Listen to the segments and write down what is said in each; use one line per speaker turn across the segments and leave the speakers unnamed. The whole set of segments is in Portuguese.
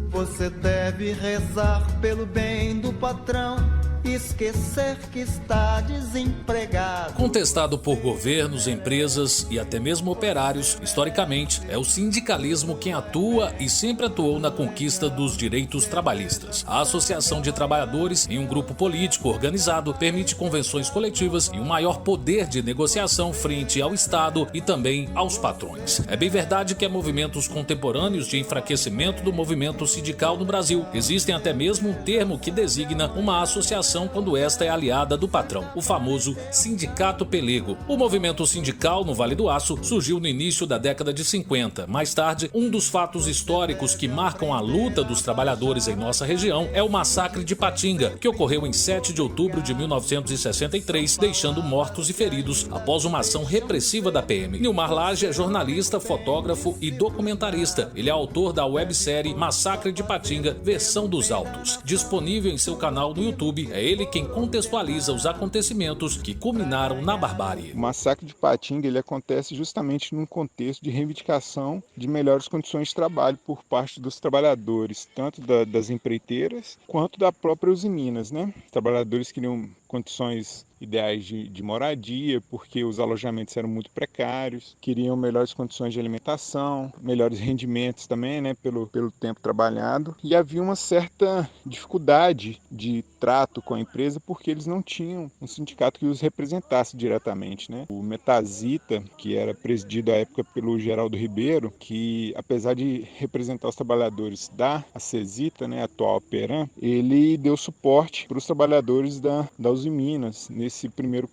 Você deve rezar pelo bem do patrão, esquecer que está desempregado.
Contestado por governos, empresas e até mesmo operários, historicamente, é o sindicalismo quem atua e sempre atuou na conquista dos direitos trabalhistas. A associação de trabalhadores em um grupo político organizado permite convenções coletivas e um maior poder de negociação frente ao Estado e também aos patrões. É bem verdade que há movimentos contemporâneos de enfraquecimento do movimento sindical no Brasil. Existem até mesmo um termo que designa uma associação quando esta é aliada do patrão, o famoso Sindicato Pelego. O movimento sindical no Vale do Aço surgiu no início da década de 50. Mais tarde, um dos fatos históricos que marcam a luta dos trabalhadores em nossa região é o massacre de Patinga, que ocorreu em 7 de outubro de 1963, deixando mortos e feridos após uma ação repressiva da PM. Nilmar Lage é jornalista, fotógrafo e documentarista. Ele é autor da websérie Massacre de Patinga, Versão dos Autos, disponível em seu canal no YouTube. É ele quem contextualiza os acontecimentos que culminaram na barbárie.
O massacre de Patinga ele acontece justamente num contexto de reivindicação de melhores condições de trabalho por parte dos trabalhadores, tanto das empreiteiras quanto da própria Usiminas, né? Os trabalhadores queriam condições ideais de moradia, porque os alojamentos eram muito precários, queriam melhores condições de alimentação, melhores rendimentos também, né, pelo tempo trabalhado, e havia uma certa dificuldade de trato com a empresa porque eles não tinham um sindicato que os representasse diretamente, né? O Metasita, que era presidido à época pelo Geraldo Ribeiro, que apesar de representar os trabalhadores da Acesita, né, atual Peram, ele deu suporte para os trabalhadores da Usiminas nesse primeiro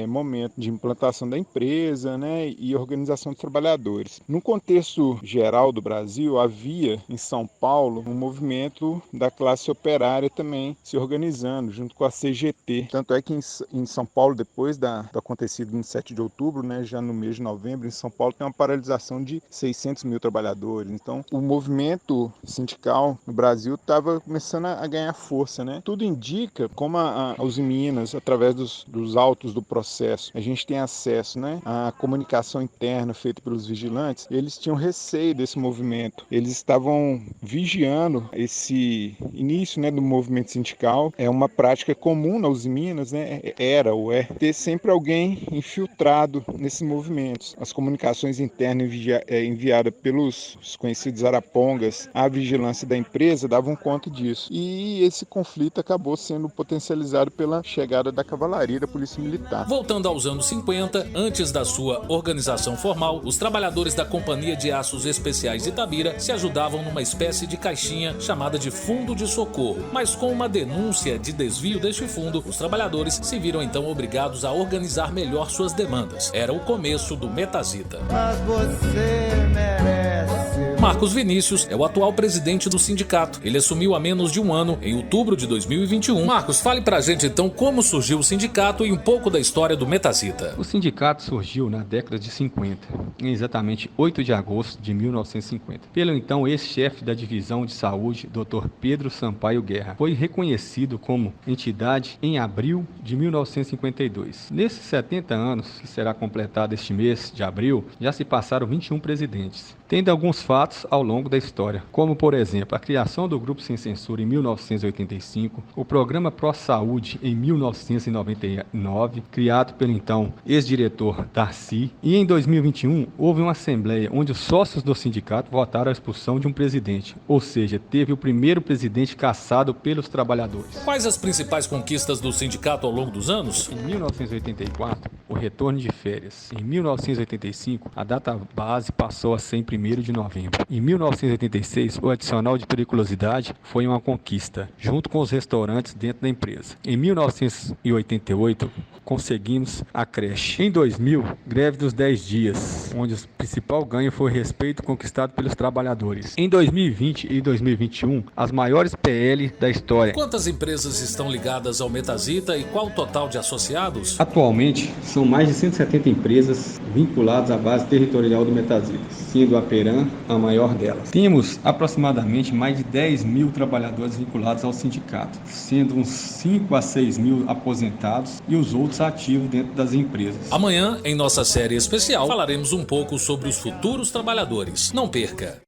momento de implantação da empresa, né, e organização dos trabalhadores. No contexto geral do Brasil, havia em São Paulo um movimento da classe operária também se organizando junto com a CGT. Tanto é que em São Paulo, depois do acontecido no 7 de outubro, né, já no mês de novembro, em São Paulo tem uma paralisação de 600 mil trabalhadores. Então, o movimento sindical no Brasil estava começando a ganhar força, né? Tudo indica como a Usiminas, através dos autos do processo, a gente tem acesso, né, à comunicação interna feita pelos vigilantes. Eles tinham receio desse movimento. Eles estavam vigiando esse início, né, do movimento sindical. É uma prática comum na Usiminas, né? Era ou é ter sempre alguém infiltrado nesses movimentos. As comunicações internas enviadas pelos conhecidos arapongas à vigilância da empresa davam conta disso. E esse conflito acabou sendo potencializado pela chegada da cavalaria da Polícia Militar.
Voltando aos anos 50, antes da sua organização formal, os trabalhadores da Companhia de Aços Especiais de Itabira se ajudavam numa espécie de caixinha chamada de Fundo de Socorro. Mas com uma denúncia de desvio deste fundo, os trabalhadores se viram então obrigados a organizar melhor suas demandas. Era o começo do Metasita.
Mas você merece.
Marcos Vinícius é o atual presidente do sindicato. Ele assumiu há menos de um ano, em outubro de 2021. Marcos, fale pra gente então como surgiu o sindicato e um pouco da história do Metasita.
O sindicato surgiu na década de 50, em exatamente 8 de agosto de 1950, pelo então ex-chefe da divisão de saúde, Dr. Pedro Sampaio Guerra. Foi reconhecido como entidade em abril de 1952. Nesses 70 anos, que será completado este mês de abril, já se passaram 21 presidentes, tendo alguns fatos ao longo da história, como por exemplo a criação do Grupo Sem Censura em 1985, o Programa Pró Saúde em 1999, criado pelo então ex-diretor Darcy, e em 2021 houve uma assembleia onde os sócios do sindicato votaram a expulsão de um presidente, ou seja, teve o primeiro presidente cassado pelos trabalhadores.
Quais as principais conquistas do sindicato ao longo dos anos?
Em 1984, o retorno de férias. Em 1985, a data base passou a ser em 1º de novembro. Em 1986, o adicional de periculosidade foi uma conquista, junto com os restaurantes dentro da empresa. Em 1988, conseguimos a creche. Em 2000, greve dos 10 dias, onde o principal ganho foi o respeito conquistado pelos trabalhadores. Em 2020 e 2021, as maiores PL da história.
Quantas empresas estão ligadas ao Metasita e qual o total de associados?
Atualmente, são mais de 170 empresas vinculadas à base territorial do Metasita, sendo a Peram a maior delas. Temos aproximadamente mais de 10 mil trabalhadores vinculados ao sindicato, sendo uns 5 a 6 mil aposentados e os outros ativos dentro das empresas.
Amanhã, em nossa série especial, falaremos um pouco sobre os futuros trabalhadores. Não perca!